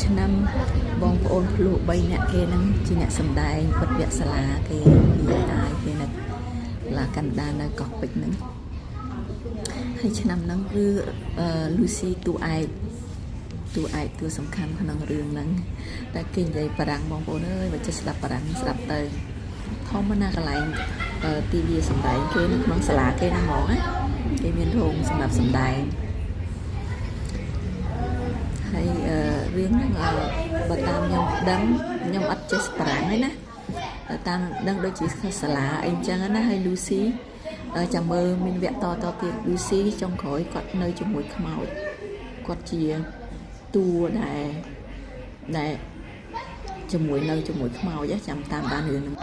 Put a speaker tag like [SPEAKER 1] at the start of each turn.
[SPEAKER 1] ឆ្នាំបងប្អូនភ្លោះ3នាក់គេហ្នឹងជាអ្នកសម្ដែងបិទវគ្គសាលាគេនិយាយអាយគេនៅឡាកាន់ដានៅកោះពេជ្រហ្នឹងហើយឆ្នាំហ្នឹងគឺលូស៊ីតួឯកតួសំខាន់ក្នុងរឿងហ្នឹងតែគេនិយាយបារាំងបងប្អូនអើយបើចេះស្ដាប់បារាំងស្ដាប់ទៅធម្មតាកន្លែងទីវាសម្ដែងគេនៅក្នុងសាលាគេហ្នឹងហ្មងណាគេមានរោងសម្រាប់សម្ដែងហើយរឿងហ្នឹងបើតាមខ្ញុំដឹងខ្ញុំអត់ចេះបារាំងទេណាតាមដឹងដូចជាសាលាអីចឹងណាហើយលូស៊ីចាំមើលមានវគ្គតទៀតលូស៊ីចុងក្រោយគាត់នៅជាមួយខ្មោចគាត់ជាតួដែលជាមួយនៅជាមួយខ្មោចចាំតាមដានរឿងហ្នឹង